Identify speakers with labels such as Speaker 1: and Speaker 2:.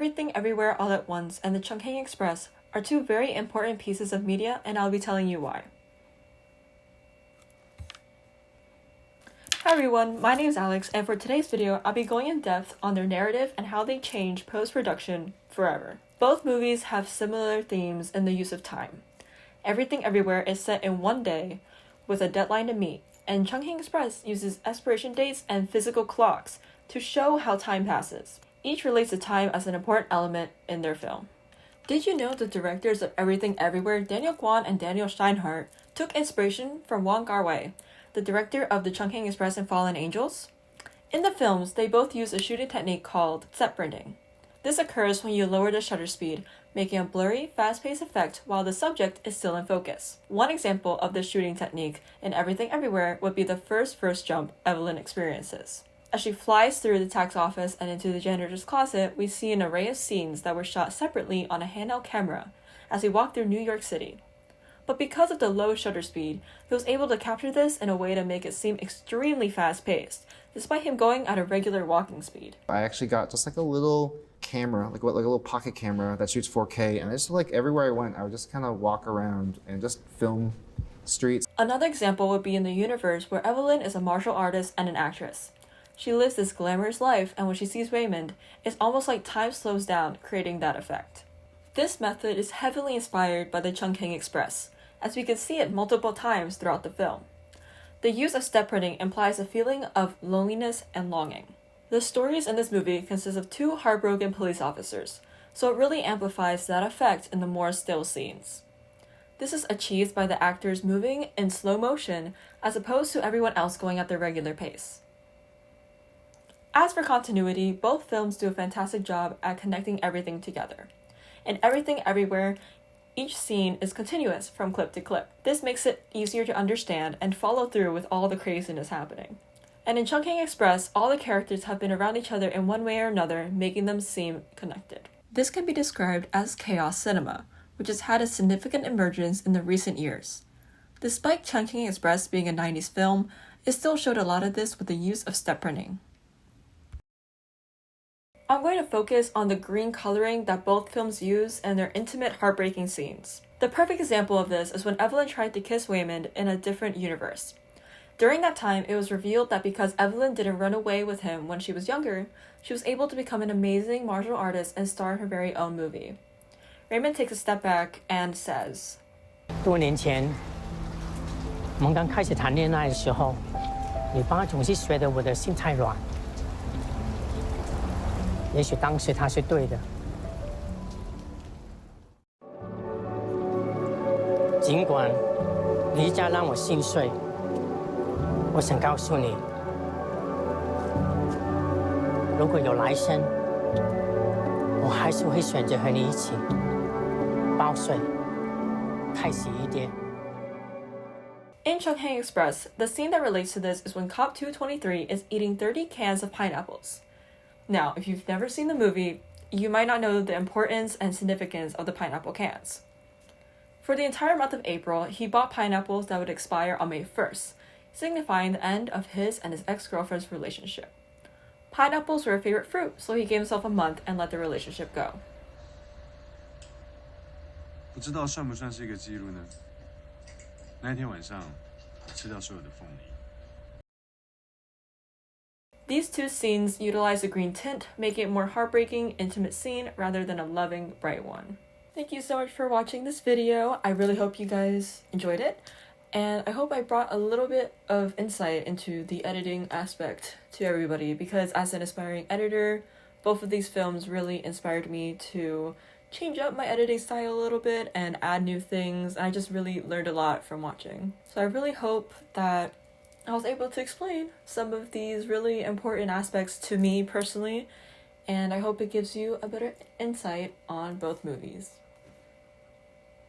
Speaker 1: Everything Everywhere All at Once and the Chungking Express are two very important pieces of media, and I'll be telling you why. Hi everyone, my name is Alex, and for today's video, I'll be going in depth on their narrative and how they change post-production forever. Both movies have similar themes in the use of time. Everything Everywhere is set in one day with a deadline to meet, and Chungking Express uses expiration dates and physical clocks to show how time passes. Each relates to time as an important element in their film. Did you know the directors of Everything Everywhere, Daniel Kwan and Daniel Steinhardt, took inspiration from Wong Kar-wai, the director of The Chungking Express and Fallen Angels? In the films, they both use a shooting technique called step printing. This occurs when you lower the shutter speed, making a blurry, fast-paced effect while the subject is still in focus. One example of this shooting technique in Everything Everywhere would be the first jump Evelyn experiences. As she flies through the tax office and into the janitor's closet, we see an array of scenes that were shot separately on a handheld camera as we walk through New York City. But because of the low shutter speed, he was able to capture this in a way to make it seem extremely fast-paced, despite him going at a regular walking speed.
Speaker 2: I actually got just like a little camera, like a little pocket camera that shoots 4K, and I just everywhere I went, I would just kind of walk around and just film streets.
Speaker 1: Another example would be in the universe where Evelyn is a martial artist and an actress. She lives this glamorous life, and when she sees Raymond, it's almost like time slows down, creating that effect. This method is heavily inspired by the Chungking Express, as we can see it multiple times throughout the film. The use of step printing implies a feeling of loneliness and longing. The stories in this movie consist of two heartbroken police officers, so it really amplifies that effect in the more still scenes. This is achieved by the actors moving in slow motion as opposed to everyone else going at their regular pace. As for continuity, both films do a fantastic job at connecting everything together. In Everything Everywhere, each scene is continuous from clip to clip. This makes it easier to understand and follow through with all the craziness happening. And in Chungking Express, all the characters have been around each other in one way or another, making them seem connected. This can be described as chaos cinema, which has had a significant emergence in the recent years. Despite Chungking Express being a 90s film, it still showed a lot of this with the use of step printing. I'm going to focus on the green coloring that both films use and their intimate, heartbreaking scenes. The perfect example of this is when Evelyn tried to kiss Raymond in a different universe. During that time, it was revealed that because Evelyn didn't run away with him when she was younger, she was able to become an amazing martial artist and star in her very own movie. Raymond takes a step back and says,
Speaker 3: 多年前，我们刚开始谈恋爱的时候，你爸总是觉得我的心太软。也许当时他是对的。尽管离家让我心碎，我想告诉你，如果有来生，我还是会选择和你一起报税，开心一点。
Speaker 1: In Chungking Express, the scene that relates to this is when Cop 223 is eating 30 cans of pineapples. Now, if you've never seen the movie, you might not know the importance and significance of the pineapple cans. For the entire month of April, he bought pineapples that would expire on May 1st, signifying the end of his and his ex-girlfriend's relationship. Pineapples were a favorite fruit, so he gave himself a month and let the relationship go.
Speaker 4: 不知道算不算是一个记录呢？那天晚上，我吃掉所有的凤梨。
Speaker 1: These two scenes utilize the green tint, making it a more heartbreaking, intimate scene rather than a loving, bright one. Thank you so much for watching this video. I really hope you guys enjoyed it, and I hope I brought a little bit of insight into the editing aspect to everybody, because as an aspiring editor, both of these films really inspired me to change up my editing style a little bit and add new things. I just really learned a lot from watching. So I really hope that I was able to explain some of these really important aspects to me personally, and I hope it gives you a better insight on both movies.